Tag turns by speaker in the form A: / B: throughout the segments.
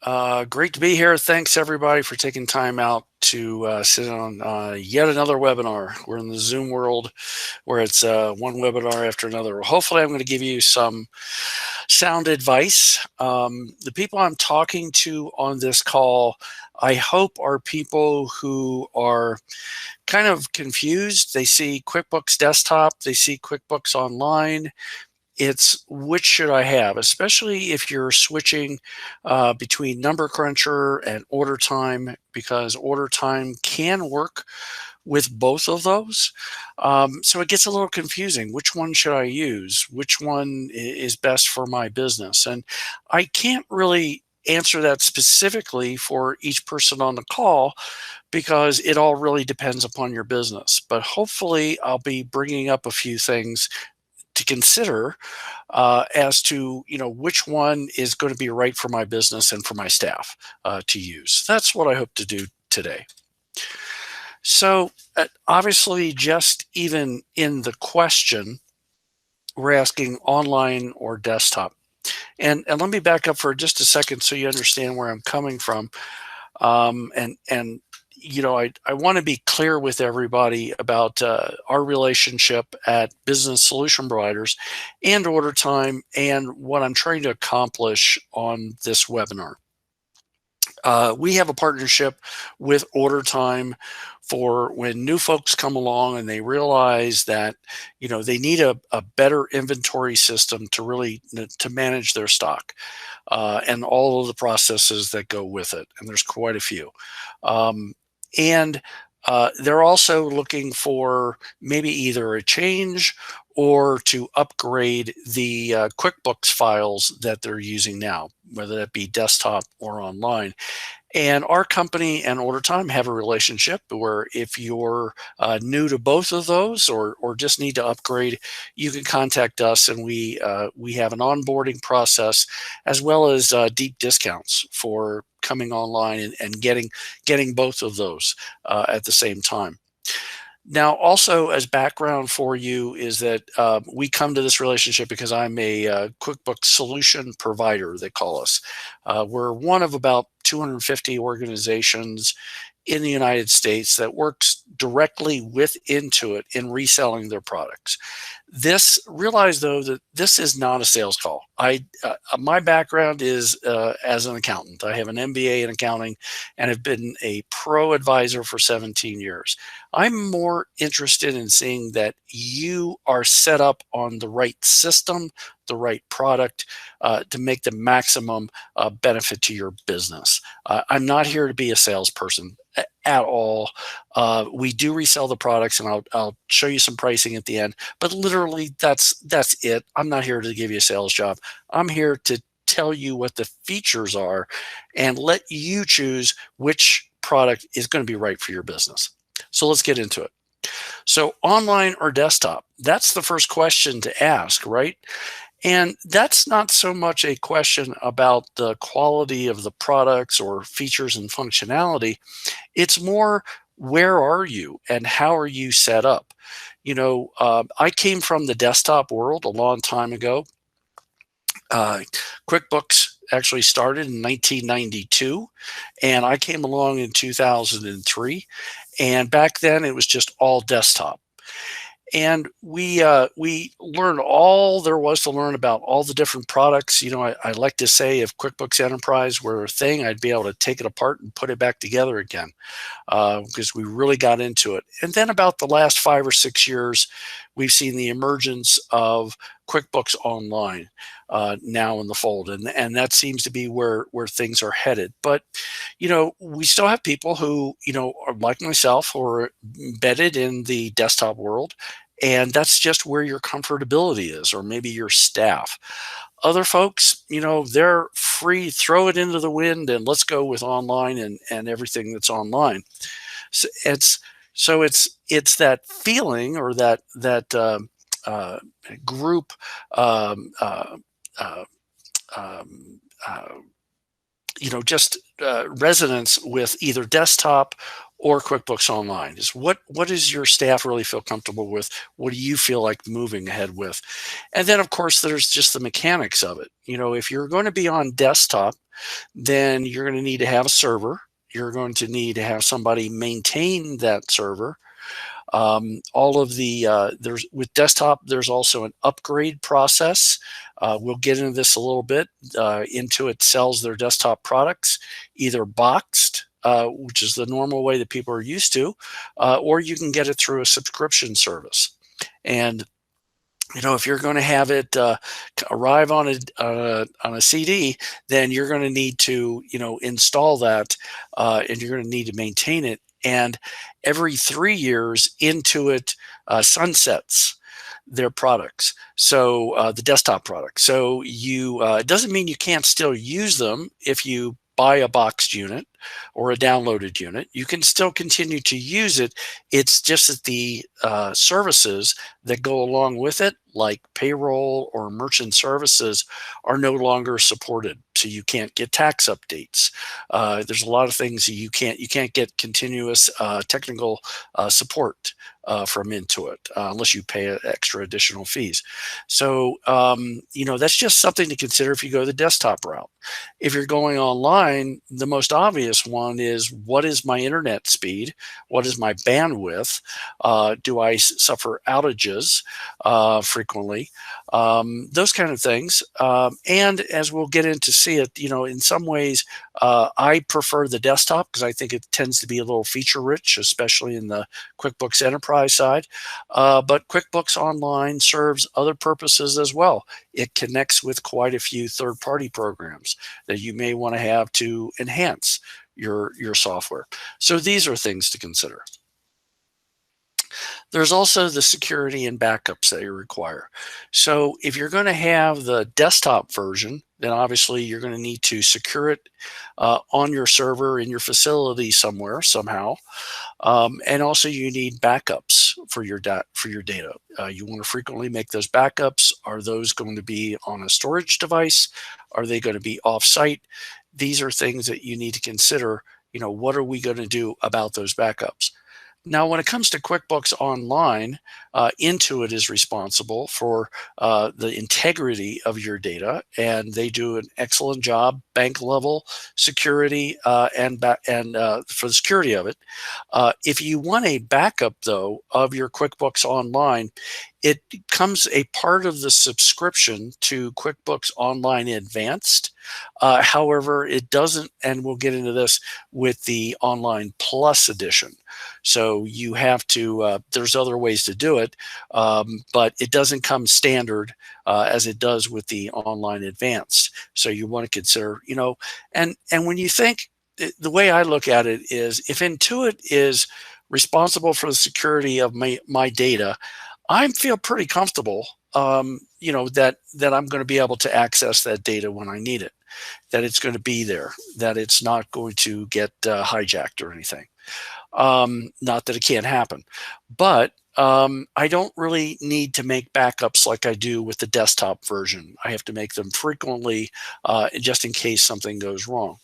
A: Great to be here. Thanks everybody for taking time out to sit on yet another webinar. We're in the Zoom world where it's one webinar after another. Hopefully I'm going to give you some sound advice. The people I'm talking to on this call, I hope, are people who are kind of confused. They see QuickBooks Desktop, they see QuickBooks Online. It's which should I have, especially if you're switching between Number Cruncher and Order Time, because Order Time can work with both of those. So it gets a little confusing. Which one should I use? Which one is best for my business? And I can't really answer that specifically for each person on the call because it all really depends upon your business. But hopefully I'll be bringing up a few things to consider as to which one is going to be right for my business and for my staff to use. That's what I hope to do today. So obviously, just even in the question, we're asking online or desktop. And let me back up for just a second so you understand where I'm coming from. I want to be clear with everybody about our relationship at Business Solution Providers and Order Time and what I'm trying to accomplish on this webinar. We have a partnership with Order Time for when new folks come along and they realize that they need a better inventory system to really to manage their stock and all of the processes that go with it. And there's quite a few. They're also looking for maybe either a change or to upgrade the QuickBooks files that they're using now, whether that be desktop or online. And our company and Order Time have a relationship where if you're new to both of those or just need to upgrade, you can contact us, and we have an onboarding process as well as deep discounts for coming online and getting both of those at the same time. Now, also as background for you is that we come to this relationship because I'm a QuickBooks solution provider, they call us. We're one of about 250 organizations in the United States that works directly with Intuit in reselling their products. Realize though that this is not a sales call. My background is as an accountant. I have an MBA in accounting and have been a pro advisor for 17 years. I'm more interested in seeing that you are set up on the right system, the right product to make the maximum benefit to your business. I'm not here to be a salesperson at all. We do resell the products, and I'll show you some pricing at the end, but literally that's it. I'm not here to give you a sales job. I'm here to tell you what the features are and let you choose which product is going to be right for your business. So let's get into it. So online or desktop, that's the first question to ask, right? And that's not so much a question about the quality of the products or features and functionality. It's more, where are you and how are you set up? I came from the desktop world a long time ago. QuickBooks actually started in 1992, and I came along in 2003. And back then it was just all desktop. And we learned all there was to learn about all the different products. I like to say if QuickBooks Enterprise were a thing, I'd be able to take it apart and put it back together again because we really got into it. And then about the last 5 or 6 years, we've seen the emergence of QuickBooks Online now in the fold. And that seems to be where things are headed. But, we still have people who, are like myself, who are embedded in the desktop world. And that's just where your comfortability is, or maybe your staff. Other folks, they're free, throw it into the wind and let's go with online and everything that's online. So it's that feeling or that group resonance with either desktop or QuickBooks Online. Is what does your staff really feel comfortable with? What do you feel like moving ahead with? And then, of course, there's just the mechanics of it. If you're going to be on desktop, then you're going to need to have a server. You're going to need to have somebody maintain that server. All of the there's with desktop, there's also an upgrade process. We'll get into this a little bit. Intuit sells their desktop products either boxed, which is the normal way that people are used to, or you can get it through a subscription service. And if you're going to have it arrive on a CD, then you're going to need to install that, and you're going to need to maintain it. And every 3 years, Intuit sunsets their products, so the desktop products. So it doesn't mean you can't still use them if you buy a boxed unit or a downloaded unit. You can still continue to use it. It's just that the services that go along with it, like payroll or merchant services, are no longer supported. So you can't get tax updates. There's a lot of things that you can't get continuous technical support from Intuit unless you pay extra additional fees. So that's just something to consider if you go the desktop route. If you're going online, the most obvious one is, what is my internet speed? What is my bandwidth? Do I suffer outages frequently? Those kind of things. And as we'll get into see it, in some ways, I prefer the desktop because I think it tends to be a little feature rich, especially in the QuickBooks Enterprise side. But QuickBooks Online serves other purposes as well. It connects with quite a few third-party programs that you may want to have to enhance your software. So these are things to consider. There's also the security and backups that you require. So if you're going to have the desktop version, then obviously you're going to need to secure it on your server in your facility somewhere, somehow. And also you need backups for your data. You want to frequently make those backups. Are those going to be on a storage device? Are they going to be off-site? These are things that you need to consider. What are we going to do about those backups? Now, when it comes to QuickBooks Online, Intuit is responsible for the integrity of your data, and they do an excellent job, bank level security, and for the security of it. If you want a backup, though, of your QuickBooks Online, it becomes a part of the subscription to QuickBooks Online Advanced. However, it doesn't, and we'll get into this with the Online Plus edition. So you have to, there's other ways to do it, but it doesn't come standard as it does with the Online Advanced. So you want to consider, and when you think, the way I look at it is, if Intuit is responsible for the security of my data, I feel pretty comfortable, that I'm going to be able to access that data when I need it, that it's going to be there, that it's not going to get hijacked or anything. Not that it can't happen, but I don't really need to make backups like I do with the desktop version. I have to make them frequently just in case something goes wrong.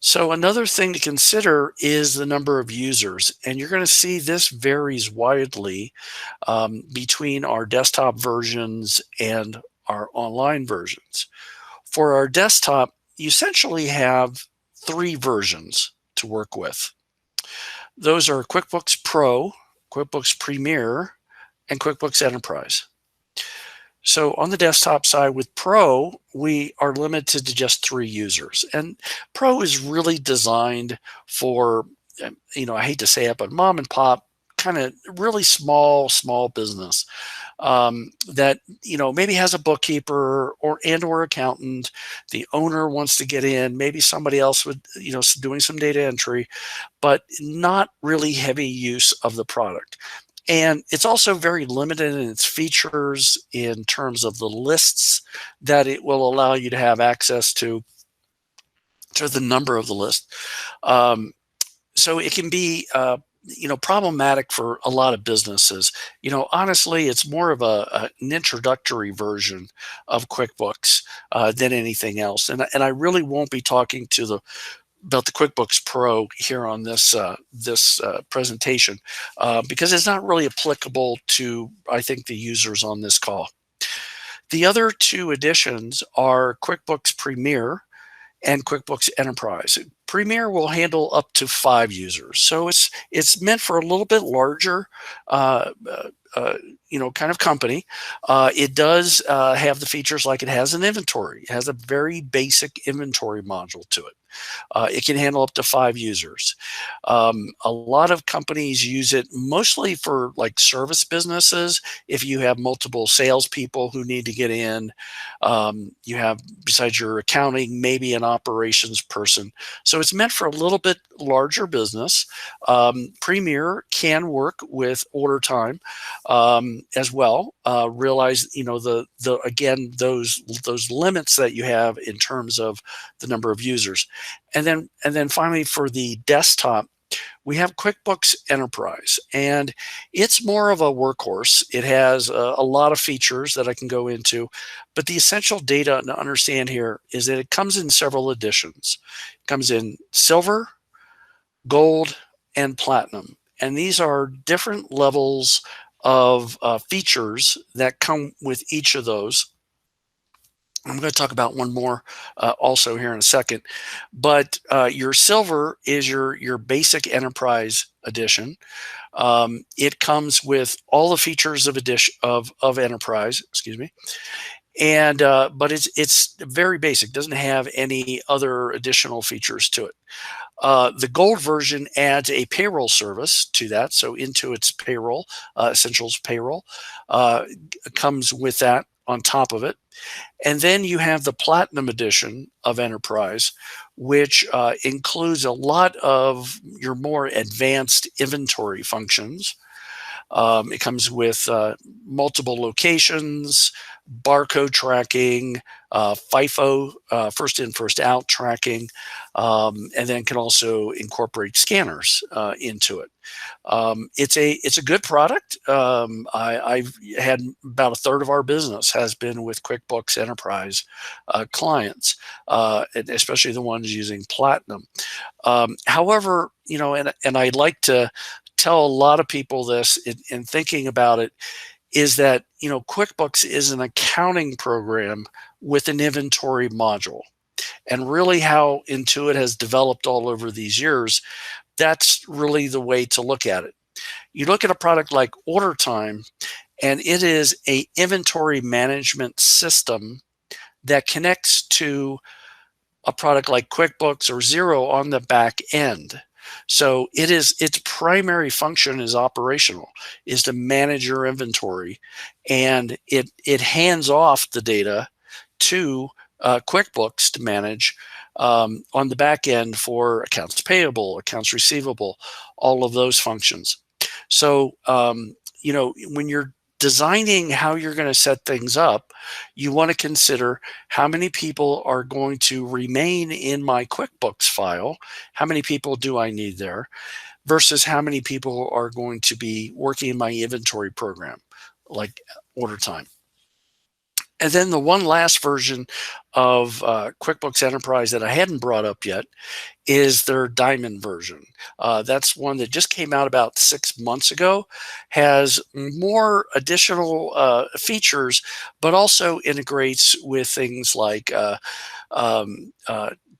A: So another thing to consider is the number of users, and you're going to see this varies widely between our desktop versions and our online versions. For our desktop, you essentially have 3 versions to work with. Those are QuickBooks Pro, QuickBooks Premier, and QuickBooks Enterprise. So on the desktop side with Pro, we are limited to just 3 users. And Pro is really designed for, I hate to say it, but mom and pop, kind of really small business that, maybe has a bookkeeper or accountant. The owner wants to get in, maybe somebody else would, doing some data entry, but not really heavy use of the product. And it's also very limited in its features in terms of the lists that it will allow you to have access to the number of the list. So it can be, problematic for a lot of businesses. Honestly, it's more of an introductory version of QuickBooks than anything else. And I really won't be talking about the QuickBooks Pro here on this presentation because it's not really applicable to, I think, the users on this call. The other two additions are QuickBooks Premier and QuickBooks Enterprise. Premier will handle up to 5 users, so it's meant for a little bit larger, uh, kind of company. It does have the features like it has an inventory. It has a very basic inventory module to it. It can handle up to 5 users. A lot of companies use it mostly for like service businesses. If you have multiple salespeople who need to get in, you have, besides your accounting, maybe an operations person. So it's meant for a little bit larger business. Premier can work with order time as well. Realize, the again, those limits that you have in terms of the number of users. And then finally, for the desktop, we have QuickBooks Enterprise, and it's more of a workhorse. It has a lot of features that I can go into, but the essential data to understand here is that it comes in several editions. It comes in silver, gold, and platinum, and these are different levels of features that come with each of those. I'm going to talk about one more also here in a second, but your silver is your basic enterprise edition. It comes with all the features of edition of enterprise. Excuse me, and but it's very basic. Doesn't have any other additional features to it. The gold version adds a payroll service to that, so Intuit's payroll, Essentials payroll, comes with that on top of it. And then you have the Platinum edition of Enterprise, which includes a lot of your more advanced inventory functions. It comes with multiple locations, barcode tracking, FIFO, first in, first out tracking, and then can also incorporate scanners into it. It's a good product. I've had about a third of our business has been with QuickBooks Enterprise clients, and especially the ones using Platinum. However, and I'd like to tell a lot of people this in thinking about it, is that QuickBooks is an accounting program with an inventory module, and really how Intuit has developed all over these years, that's really the way to look at it. You look at a product like Order Time, and it is a inventory management system that connects to a product like QuickBooks or Xero on the back end. So its primary function is operational, is to manage your inventory, and it hands off the data to QuickBooks to manage on the back end for accounts payable, accounts receivable, all of those functions. So when you're designing how you're going to set things up, you want to consider how many people are going to remain in my QuickBooks file, how many people do I need there, versus how many people are going to be working in my inventory program, like Order Time. And then the one last version of QuickBooks Enterprise that I hadn't brought up yet is their Diamond version. That's one that just came out about 6 months ago, has more additional features, but also integrates with things like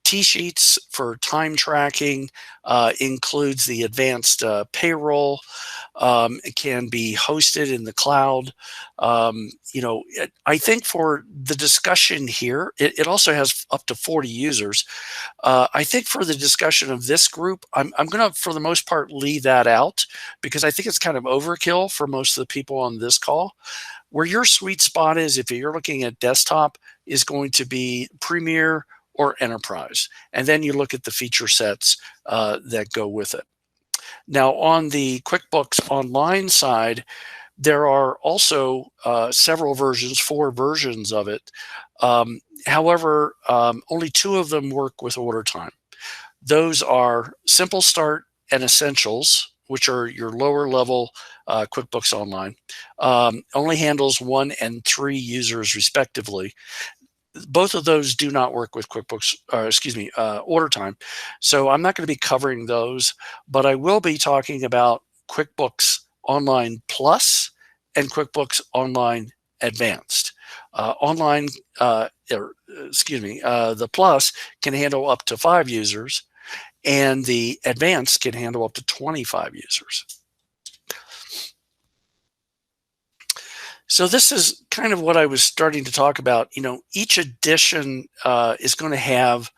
A: T-sheets for time tracking, includes the advanced payroll. It can be hosted in the cloud. I think for the discussion here, it also has up to 40 users. I think for the discussion of this group, I'm going to, for the most part, leave that out because I think it's kind of overkill for most of the people on this call. Where your sweet spot is, if you're looking at desktop, is going to be Premier or Enterprise. And then you look at the feature sets that go with it. Now, on the QuickBooks Online side, there are also several versions, 4 versions of it. However, only 2 of them work with Order Time. Those are Simple Start and Essentials, which are your lower level QuickBooks Online. Only handles 1 and 3 users respectively. Both of those do not work with Order Time. So I'm not going to be covering those, but I will be talking about QuickBooks Online Plus and QuickBooks Online Advanced. online, the Plus can handle up to 5 users, and the Advanced can handle up to 25 users. So this is kind of what I was starting to talk about. Each edition is going to have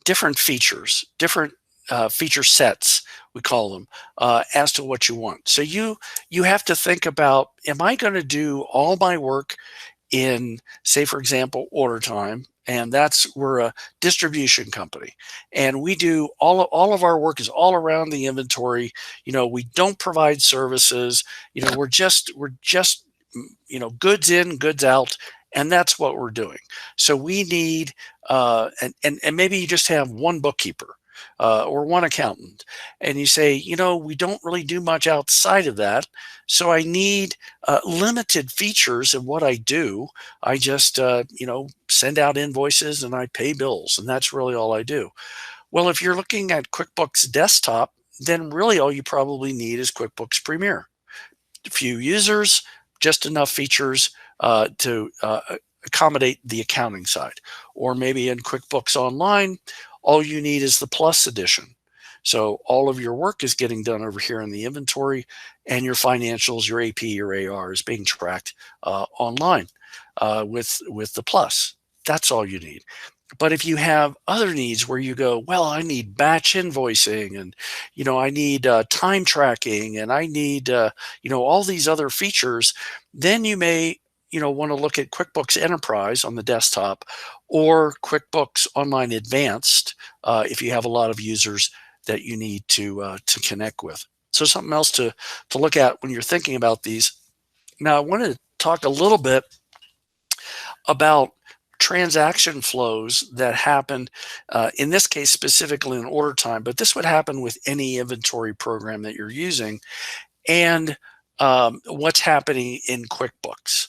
A: different features, different feature sets, we call them, as to what you want. So you have to think about, am I going to do all my work in, say, for example, order time? And we're a distribution company, and we do all of our work is all around the inventory. We don't provide services. We're just goods in, goods out, and that's what we're doing. So we need, and maybe you just have one bookkeeper or one accountant, and you say, we don't really do much outside of that. So I need limited features of what I do. I just, send out invoices and I pay bills, and that's really all I do. Well, if you're looking at QuickBooks Desktop, then really all you probably need is QuickBooks Premier. A few users, just enough features to accommodate the accounting side. Or maybe in QuickBooks Online, all you need is the Plus edition. So all of your work is getting done over here in the inventory, and your financials, your AP, your AR is being tracked online with the Plus. That's all you need. But if you have other needs where you go, well, I need batch invoicing, and I need time tracking, and I need all these other features, then you may want to look at QuickBooks Enterprise on the desktop, or QuickBooks Online Advanced if you have a lot of users that you need to connect with. So something else to look at when you're thinking about these. Now, I want to talk a little bit about transaction flows that happen, in this case specifically in order time, but this would happen with any inventory program that you're using, and what's happening in QuickBooks.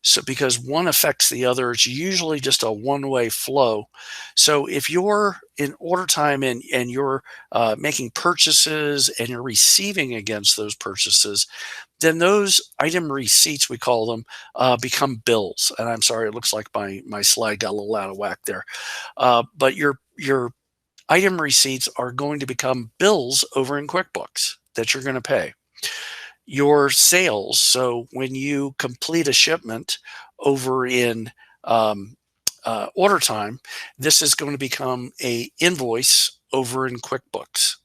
A: So because one affects the other, it's usually just a one-way flow. So if you're in order time and you're making purchases and you're receiving against those purchases, then those item receipts, we call them, become bills. And I'm sorry, it looks like my slide got a little out of whack there. But your item receipts are going to become bills over in QuickBooks that you're going to pay. Your sales, so when you complete a shipment over in order time, this is going to become a invoice over in QuickBooks.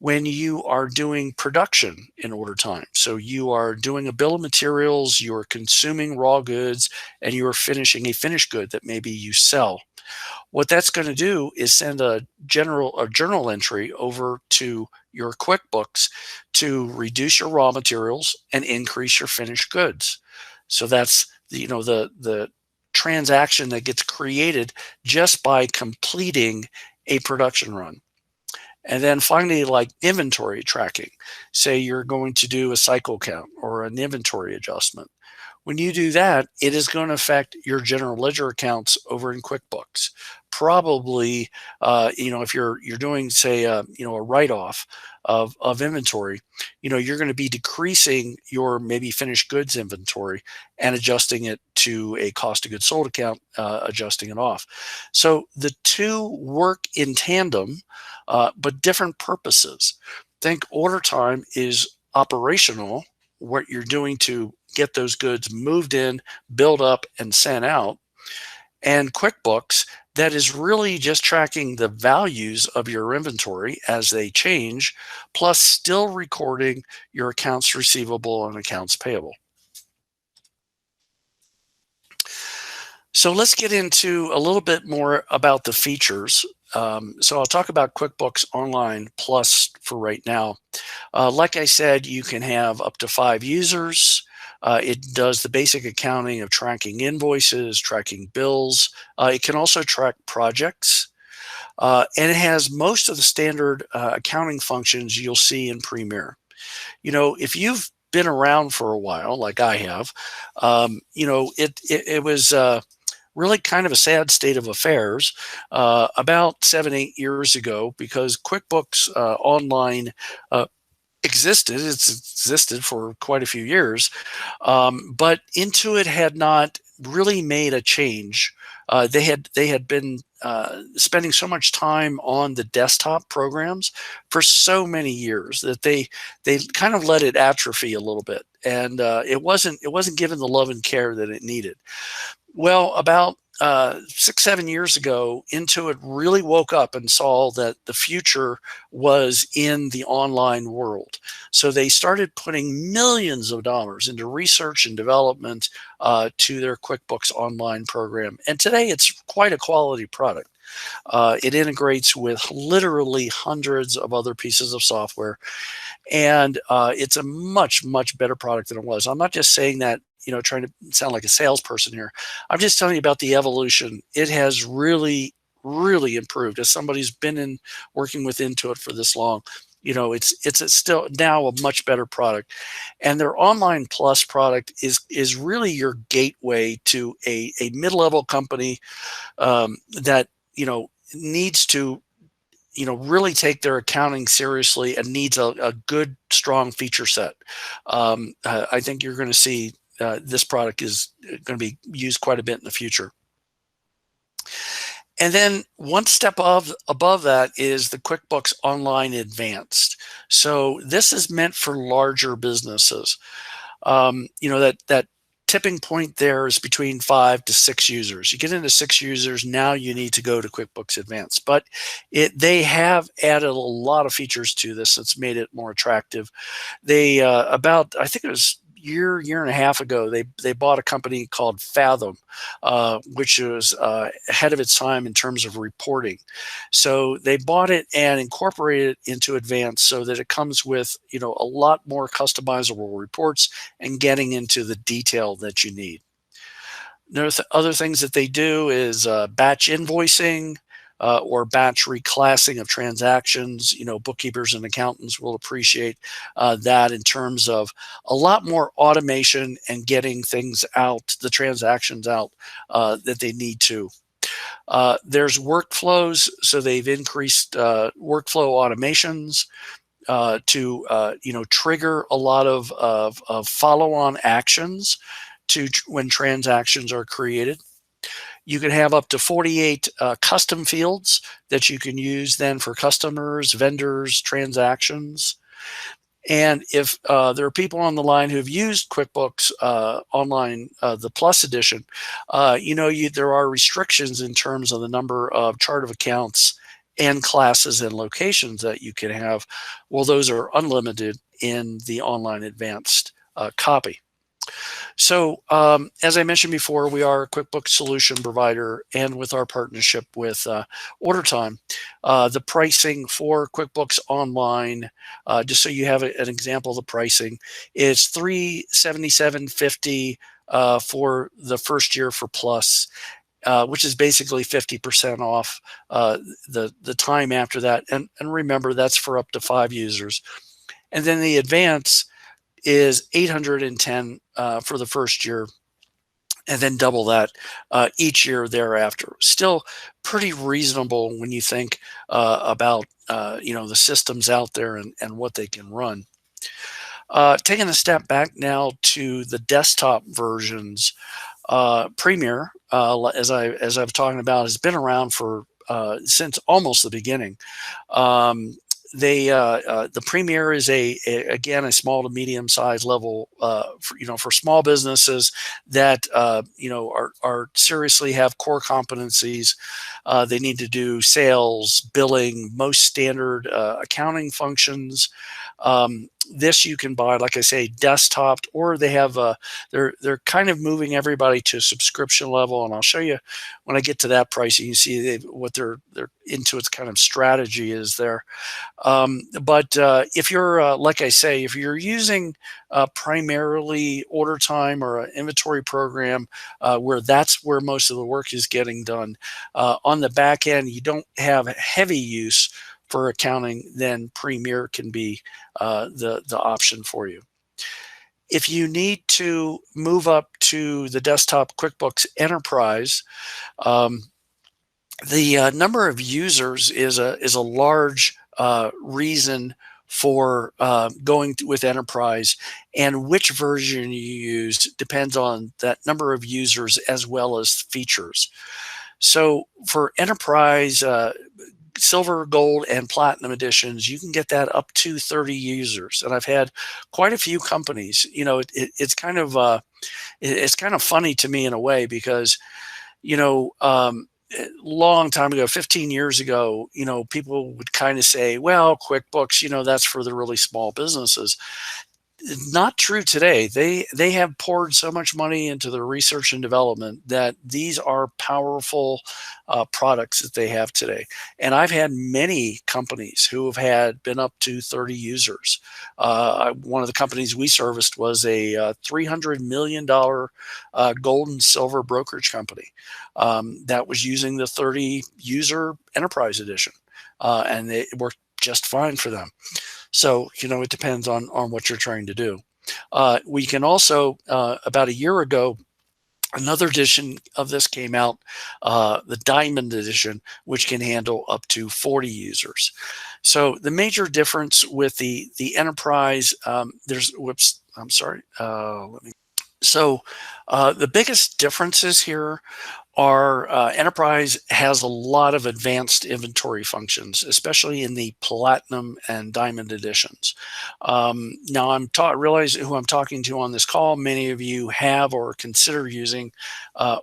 A: When you are doing production in order time, so you are doing a bill of materials, you're consuming raw goods, and you are finishing a finished good that maybe you sell, what that's going to do is send a journal entry over to your QuickBooks to reduce your raw materials and increase your finished goods. So that's the transaction that gets created just by completing a production run. And then finally, like inventory tracking, say you're going to do a cycle count or an inventory adjustment. When you do that, it is going to affect your general ledger accounts over in QuickBooks. Probably, if you're doing, say, a write-off of inventory, you're going to be decreasing your maybe finished goods inventory and adjusting it to a cost of goods sold account, adjusting it off. So the two work in tandem, but different purposes. Think order time is operational, what you're doing to get those goods moved in, built up, and sent out. And QuickBooks, that is really just tracking the values of your inventory as they change, plus still recording your accounts receivable and accounts payable. So let's get into a little bit more about the features. So I'll talk about QuickBooks Online Plus for right now. Like I said, you can have up to 5 users. It does the basic accounting of tracking invoices, tracking bills. It can also track projects. And it has most of the standard accounting functions you'll see in Premier. If you've been around for a while, like I have, it was really kind of a sad state of affairs about 7-8 years ago, because QuickBooks Online existed. It's existed for quite a few years, but Intuit had not really made a change. They had been spending so much time on the desktop programs for so many years that they kind of let it atrophy a little bit, and it wasn't given the love and care that it needed. Well, about 6, 7 years ago, Intuit really woke up and saw that the future was in the online world. So they started putting millions of dollars into research and development to their QuickBooks Online program. And today it's quite a quality product. It integrates with literally hundreds of other pieces of software, and it's a much, much better product than it was. I'm not just saying that, trying to sound like a salesperson here. I'm just telling you about the evolution. It has really, really improved. As somebody who's been in working with Intuit for this long, still now a much better product. And their Online Plus product is really your gateway to a mid-level company that needs to really take their accounting seriously and needs a good, strong feature set. I think you're going to see this product is going to be used quite a bit in the future. And then one step above that is the QuickBooks Online Advanced. So this is meant for larger businesses. That tipping point there is between 5 to 6 users. You get into 6 users, now you need to go to QuickBooks Advanced. But they have added a lot of features to this that's made it more attractive. They I think it was year and a half ago, they bought a company called Fathom, which was ahead of its time in terms of reporting. So they bought it and incorporated it into Advanced so that it comes with a lot more customizable reports and getting into the detail that you need. There's other things that they do is batch invoicing, or batch reclassing of transactions. Bookkeepers and accountants will appreciate that in terms of a lot more automation and getting things out, the transactions out that they need to. There's workflows, so they've increased workflow automations to trigger a lot of follow-on actions when transactions are created. You can have up to 48 custom fields that you can use then for customers, vendors, transactions. And if there are people on the line who have used QuickBooks Online, the Plus edition, there are restrictions in terms of the number of chart of accounts and classes and locations that you can have. Well, those are unlimited in the Online Advanced copy. So as I mentioned before, we are a QuickBooks solution provider, and with our partnership with OrderTime, the pricing for QuickBooks Online, just so you have an example of the pricing, is $377.50 for the first year for Plus, which is basically 50% off the time after that. And remember, that's for up to 5 users. And then the Advance is $810 for the first year, and then double that each year thereafter. Still pretty reasonable when you think about the systems out there and what they can run. Taking a step back now to the desktop versions, Premiere, as I've talking about, has been around for since almost the beginning. The Premiere is again a small to medium size level for small businesses that are seriously have core competencies. They need to do sales, billing, most standard accounting functions. This you can buy, like I say, desktop, or they have they're kind of moving everybody to subscription level, and I'll show you when I get to that pricing. You see what they're into. Its kind of strategy is there. But if you're like I say, if you're using primarily OrderTime or an inventory program where that's where most of the work is getting done, on the back end you don't have heavy use for accounting, then Premiere can be the option for you. If you need to move up to the desktop QuickBooks Enterprise, the number of users is a large reason for with enterprise, and which version you use depends on that number of users as well as features. So for enterprise, silver, gold, and platinum editions, you can get that up to 30 users. And I've had quite a few companies. It's kind of it's kind of funny to me in a way, because you know, long time ago, 15 years ago, people would kind of say, well, QuickBooks, that's for the really small businesses. Not true today. They have poured so much money into their research and development that these are powerful products that they have today. And I've had many companies who have been up to 30 users. One of the companies we serviced was a $300 million gold and silver brokerage company that was using the 30 user enterprise edition, and it worked just fine for them. So, it depends on what you're trying to do. We can also, about a year ago, another edition of this came out, the Diamond Edition, which can handle up to 40 users. So the major difference with the enterprise, I'm sorry. So the biggest differences here are enterprise has a lot of advanced inventory functions, especially in the platinum and diamond editions. Now realize who I'm talking to on this call. Many of you have or consider using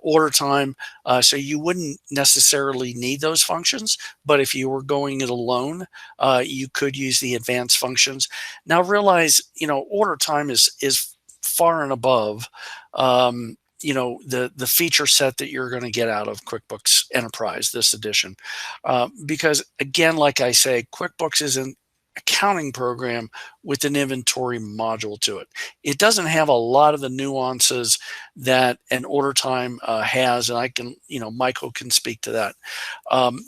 A: order time, so you wouldn't necessarily need those functions. But if you were going it alone, you could use the advanced functions. Now realize, order time is far and above the feature set that you're going to get out of QuickBooks Enterprise, this edition. Because again, like I say, QuickBooks is an accounting program with an inventory module to it. It doesn't have a lot of the nuances that an order time has, and I can, Michael can speak to that.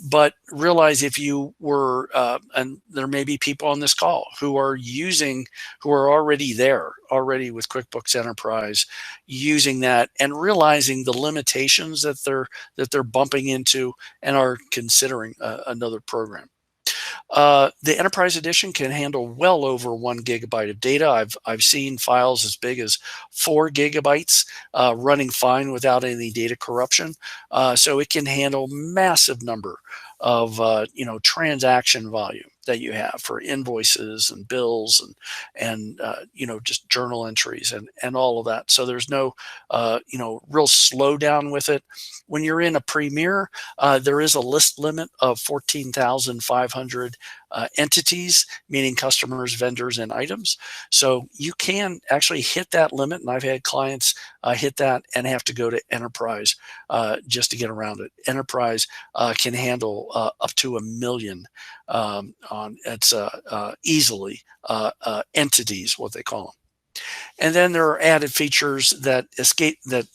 A: But realize if you were, and there may be people on this call who are already with QuickBooks Enterprise, using that and realizing the limitations that they're bumping into and are considering another program. The Enterprise Edition can handle well over 1 gigabyte of data. I've seen files as big as 4 gigabytes running fine without any data corruption. So it can handle massive number of transaction volume that you have for invoices and bills and just journal entries and all of that. So there's no real slowdown with it. When you're in a Premier, there is a list limit of 14,500 entities, meaning customers, vendors, and items. So you can actually hit that limit, and I've had clients hit that and have to go to Enterprise just to get around it. Enterprise can handle up to 1 million easily entities, what they call them. And then there are added features that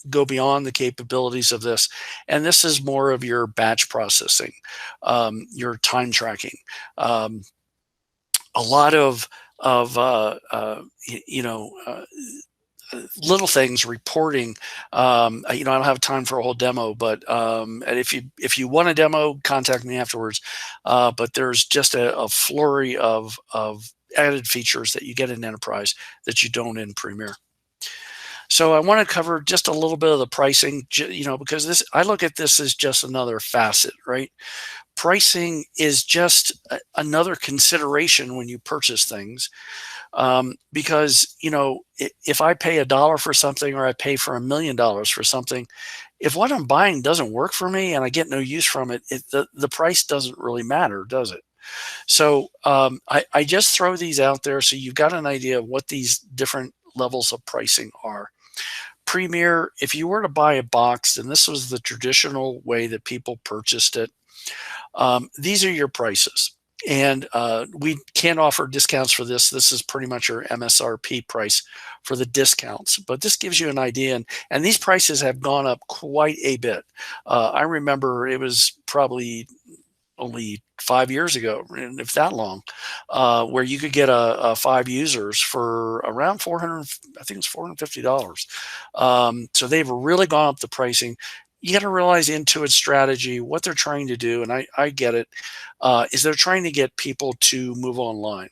A: go beyond the capabilities of this. And this is more of your batch processing, your time tracking, a lot of little things, reporting. I don't have time for a whole demo, but and if you want a demo, contact me afterwards. But there's just a flurry of added features that you get in Enterprise that you don't in Premier. So I want to cover just a little bit of the pricing, because I look at this as just another facet, right? Pricing is just another consideration when you purchase things, because if I pay $1 for something, or I pay for $1 million for something, if what I'm buying doesn't work for me and I get no use from it, the price doesn't really matter, does it? So I just throw these out there so you've got an idea of what these different levels of pricing are. Premier, if you were to buy a box, and this was the traditional way that people purchased it, these are your prices. And we can't offer discounts for this. This is pretty much your MSRP price for the discounts. But this gives you an idea. And these prices have gone up quite a bit. I remember it was probably only 5 years ago, if that long, where you could get a 5 users for around I think it's $450. So they've really gone up the pricing. You got to realize Intuit's strategy, what they're trying to do, and I get it, is they're trying to get people to move online.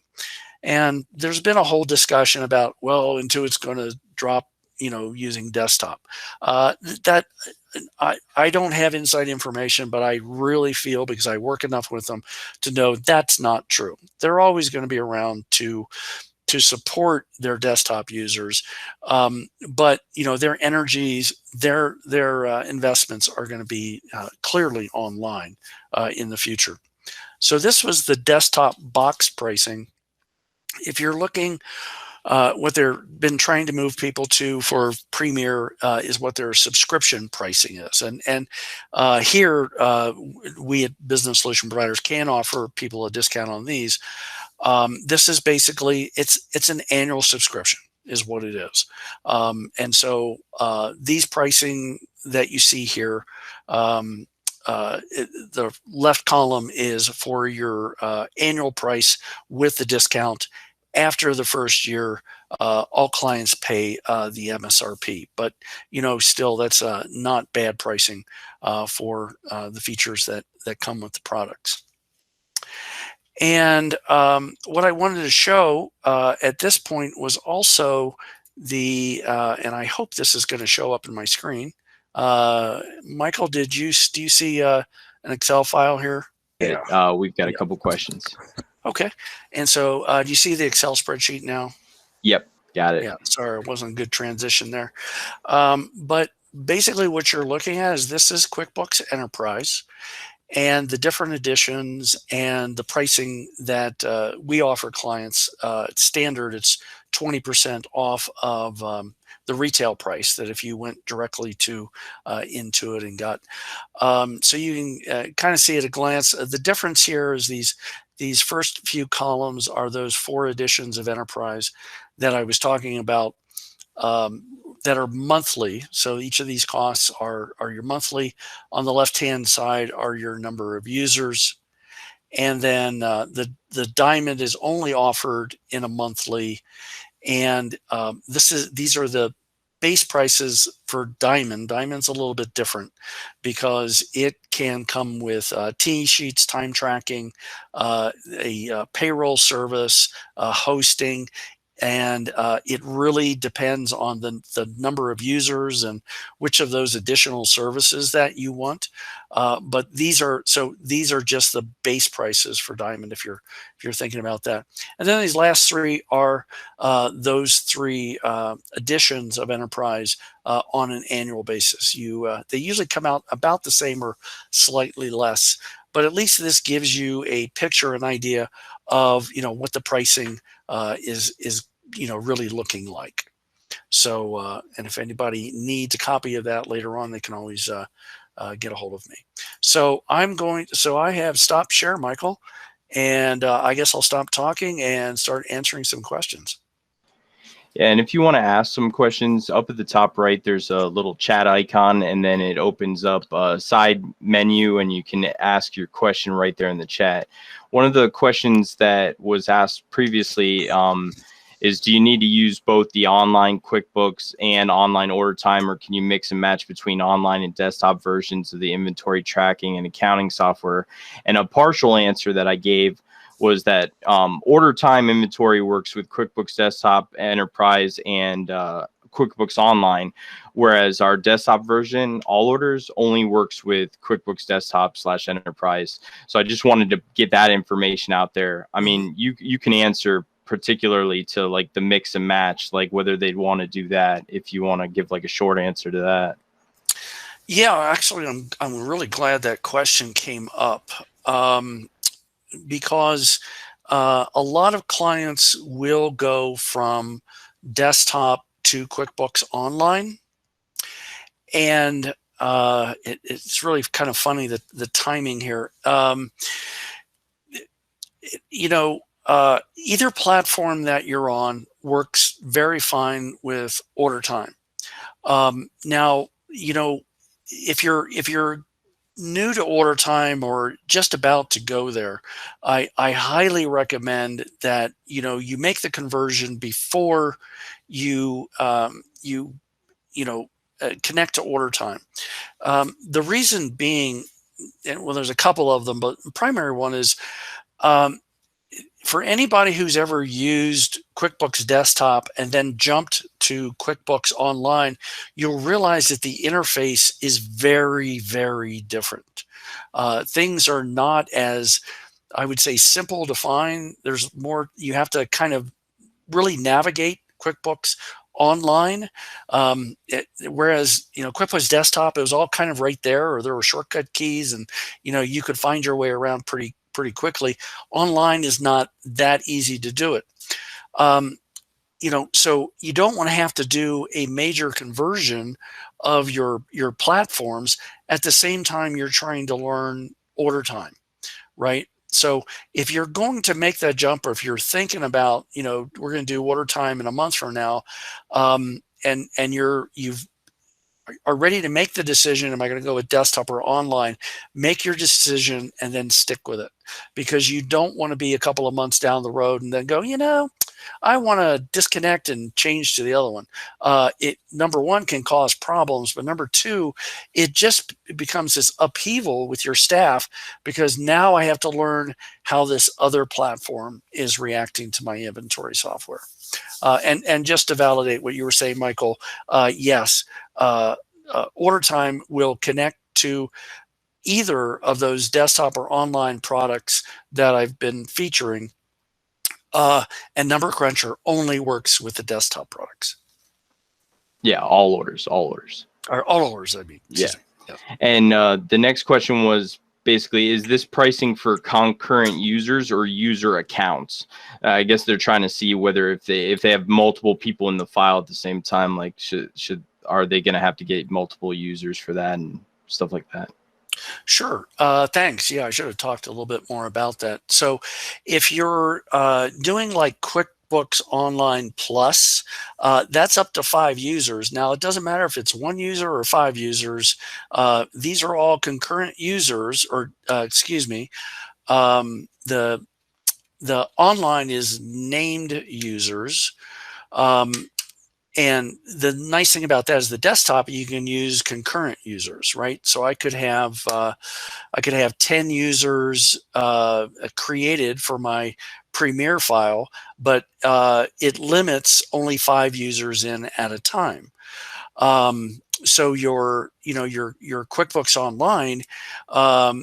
A: And there's been a whole discussion about, well, Intuit's going to drop, using desktop. That I don't have inside information, but I really feel, because I work enough with them to know that's not true. They're always going to be around to support their desktop users, but their energies, their investments are going to be clearly online in the future. So this was the desktop box pricing. If you're looking, what they've been trying to move people to for Premier is what their subscription pricing is. And here, we at Business Solution Providers can offer people a discount on these. This is basically, it's an annual subscription is what it is. And so these pricing that you see here, the left column is for your annual price with the discount. After the first year, all clients pay the MSRP, but still that's not bad pricing for the features that come with the products. And what I wanted to show at this point was also the, and I hope this is going to show up in my screen. Michael, do you see an Excel file here?
B: Yeah. We've got a couple questions.
A: Okay. And so do you see the Excel spreadsheet now?
B: Yep, got it.
A: Yeah, sorry, it wasn't a good transition there. But basically what you're looking at is, this is QuickBooks Enterprise, and the different editions and the pricing that we offer clients. Standard, it's 20% off of the retail price that if you went directly to Intuit and got. So you can kind of see at a glance. The difference here is these first few columns are those 4 editions of Enterprise that I was talking about, that are monthly. So each of these costs are your monthly. On the left-hand side are your number of users. And then the Diamond is only offered in a monthly. And these are the base prices for Diamond. Diamond's a little bit different because it can come with T-sheets, time tracking, a payroll service, hosting, and it really depends on the number of users and which of those additional services that you want. But these are just the base prices for Diamond if you're thinking about that. And then these last 3 are those 3 editions of Enterprise on an annual basis. They usually come out about the same or slightly less, but at least this gives you a picture, an idea of what the pricing is really looking like. So and if anybody needs a copy of that later on, they can always get a hold of me. So I have stopped share, Michael, and I guess I'll stop talking and start answering some questions.
B: Yeah, and if you want to ask some questions, up at the top right, there's a little chat icon, and then it opens up a side menu, and you can ask your question right there in the chat. One of the questions that was asked previously is, do you need to use both the online QuickBooks and online order time, or can you mix and match between online and desktop versions of the inventory tracking and accounting software? And a partial answer that I gave was that order time inventory works with QuickBooks Desktop, Enterprise, and QuickBooks Online, whereas our desktop version, All Orders, only works with QuickBooks Desktop/Enterprise. So I just wanted to get that information out there. I mean, you can answer particularly to like the mix and match, like whether they'd want to do that, if you want to give like a short answer to that.
A: Yeah, actually, I'm really glad that question came up. Because a lot of clients will go from desktop to QuickBooks Online, and it's really kind of funny that the timing here. Either platform that you're on works very fine with order time. Now, if you're new to order time or just about to go there, I highly recommend that you make the conversion before you connect to order time. The reason being, well, there's a couple of them, but the primary one is for anybody who's ever used QuickBooks Desktop and then jumped to QuickBooks Online, you'll realize that the interface is very, very different. Things are not as, I would say, simple to find. There's more, you have to kind of really navigate QuickBooks Online. Whereas, QuickBooks Desktop, it was all kind of right there, or there were shortcut keys, and, you could find your way around pretty quickly. Online is not that easy to do it. So you don't want to have to do a major conversion of your platforms at the same time you're trying to learn order time, right? So if you're going to make that jump, or if you're thinking about, we're going to do order time in a month from now, and you've are ready to make the decision, am I going to go with desktop or online, make your decision and then stick with it, because you don't want to be a couple of months down the road and then go, I want to disconnect and change to the other one. It, number one, can cause problems, but number two, it just becomes this upheaval with your staff, because now I have to learn how this other platform is reacting to my inventory software. And just to validate what you were saying, Michael, yes, order time will connect to either of those desktop or online products that I've been featuring. And Number Cruncher only works with the desktop products.
B: Yeah, all orders.
A: Or all orders, I mean.
B: Yeah. And the next question was basically, is this pricing for concurrent users or user accounts? I guess they're trying to see whether if they have multiple people in the file at the same time, like are they going to have to get multiple users for that and stuff like that?
A: Sure. Thanks. Yeah, I should have talked a little bit more about that. So if you're doing like QuickBooks Online Plus, that's up to 5 users. Now, it doesn't matter if it's 1 user or 5 users. These are all concurrent users, or excuse me, the online is named users. And the nice thing about that is the desktop, you can use concurrent users, right? So I could have 10 users created for my Premiere file, but it limits only 5 users in at a time. So your QuickBooks Online,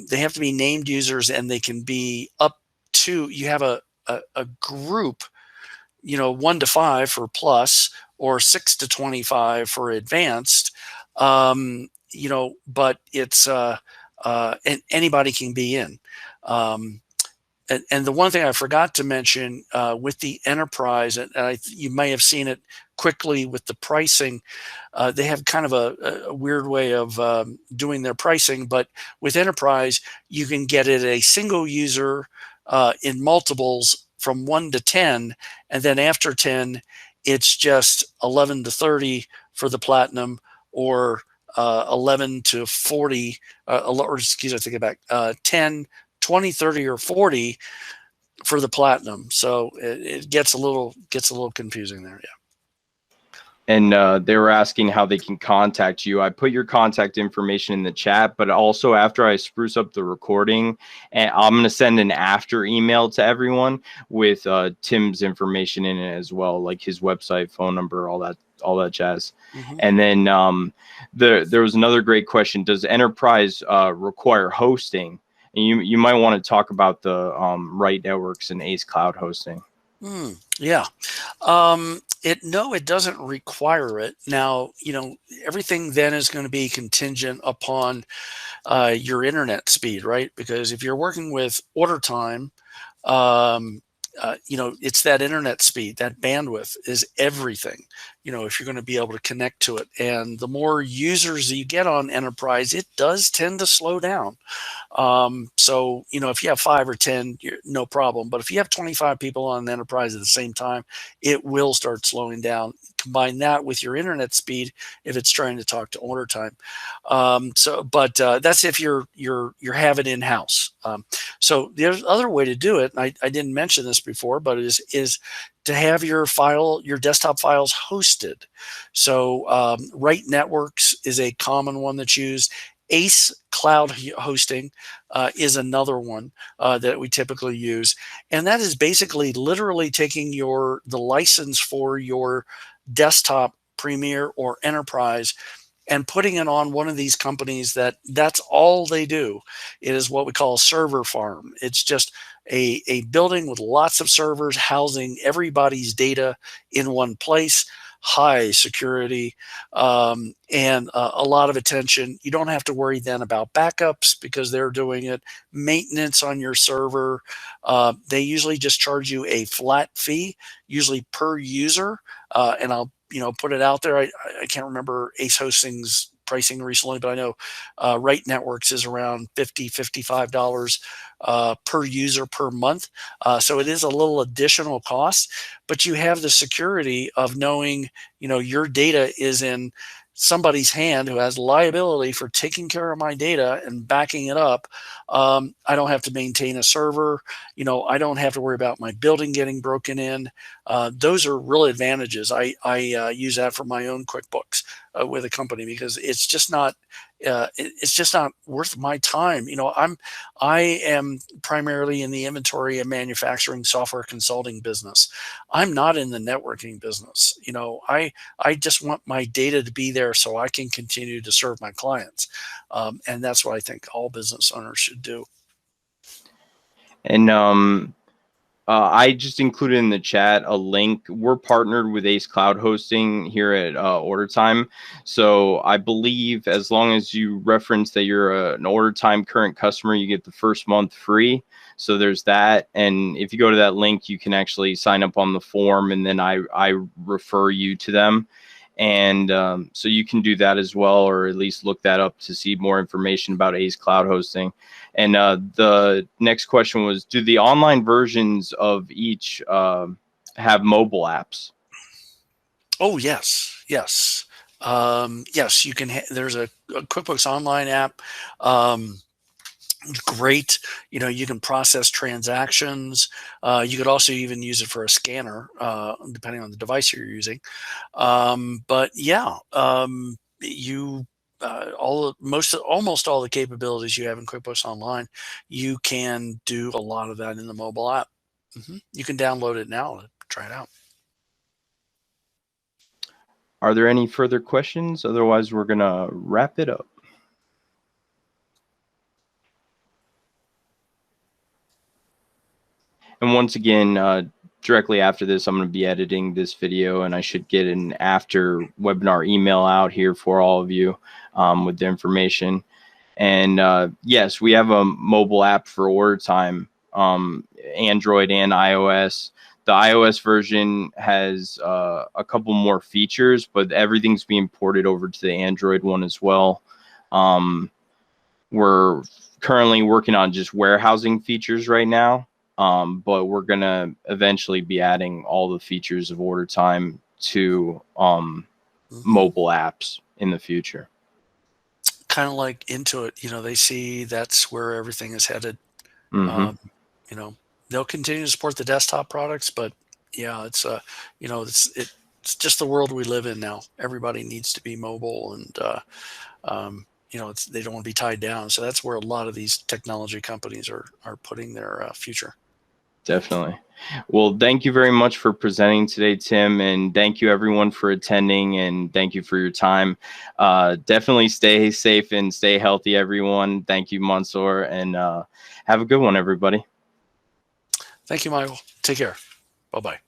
A: they have to be named users, and they can be up to, you have a group, 1 to 5 for Plus, or 6 to 25 for advanced, but it's and anybody can be in. And the one thing I forgot to mention with the enterprise, and you may have seen it quickly with the pricing, they have kind of a weird way of doing their pricing, but with enterprise, you can get it a single user in multiples from 1 to 10, and then after 10, it's just 11 to 30 for the platinum, or 11 to 40, or excuse me, I take it back, 10, 20, 30, or 40 for the platinum. So it gets a little confusing there. Yeah.
B: And they were asking how they can contact you. I put your contact information in the chat, but also after I spruce up the recording, and I'm going to send an after email to everyone with Tim's information in it as well, like his website, phone number, all that jazz. Mm-hmm. And then there was another great question. Does enterprise require hosting? And you might want to talk about the Right Networks and Ace Cloud hosting.
A: Yeah. No, it doesn't require it. Now, everything then is going to be contingent upon your internet speed, right? Because if you're working with order time, it's that internet speed, that bandwidth is everything, if you're going to be able to connect to it. And the more users you get on enterprise, it does tend to slow down. So, if you have 5 or 10, no problem. But if you have 25 people on enterprise at the same time, it will start slowing down. Combine that with your internet speed if it's trying to talk to order time. That's if you're have it in house. So the other way to do it, and I didn't mention this before, but is to have your desktop files hosted. So Right Networks is a common one that's used. Ace Cloud Hosting is another one that we typically use, and that is basically literally taking the license for your desktop, Premier, or Enterprise and putting it on one of these companies that's all they do. It is what we call a server farm. It's just a building with lots of servers housing everybody's data in one place, high security, and a lot of attention. You don't have to worry then about backups because they're doing it. Maintenance on your server. They usually just charge you a flat fee, usually per user. And I'll put it out there. I can't remember Ace Hosting's pricing recently, but I know Right Networks is around $55 per user per month. So it is a little additional cost, but you have the security of knowing, your data is in somebody's hand who has liability for taking care of my data and backing it up. I don't have to maintain a server. I don't have to worry about my building getting broken in. Those are real advantages. I use that for my own QuickBooks with a company because it's just not worth my time. I am primarily in the inventory and manufacturing software consulting business. I'm not in the networking business. I just want my data to be there so I can continue to serve my clients. And that's what I think all business owners should do.
B: And I just included in the chat a link. We're partnered with Ace Cloud Hosting here at Order Time. So I believe as long as you reference that you're an Order Time current customer, you get the first month free. So there's that. And if you go to that link, you can actually sign up on the form, and then I refer you to them. And so you can do that as well, or at least look that up to see more information about Ace Cloud Hosting. And the next question was, do the online versions of each have mobile apps?
A: Oh, yes. Yes. Yes, you can. There's a QuickBooks Online app. Great. You can process transactions. You could also even use it for a scanner, depending on the device you're using. But yeah, almost all the capabilities you have in QuickBooks Online, you can do a lot of that in the mobile app. You can download it now to try it out.
B: Are there any further questions? Otherwise, we're going to wrap it up. And once again, directly after this, I'm going to be editing this video, and I should get an after webinar email out here for all of you with the information. And yes, we have a mobile app for Order Time, Android and iOS. The iOS version has a couple more features, but everything's being ported over to the Android one as well. We're currently working on just warehousing features right now. But we're going to eventually be adding all the features of Order Time to mobile apps in the future.
A: Kind of like Intuit, they see that's where everything is headed. They'll continue to support the desktop products, but yeah, it's it's just the world we live in now. Everybody needs to be mobile, and they don't want to be tied down. So that's where a lot of these technology companies are putting their future.
B: Definitely. Well, thank you very much for presenting today, Tim, and thank you everyone for attending, and thank you for your time. Definitely stay safe and stay healthy, everyone. Thank you, Mansoor, and have a good one, everybody.
A: Thank you, Michael. Take care. Bye-bye.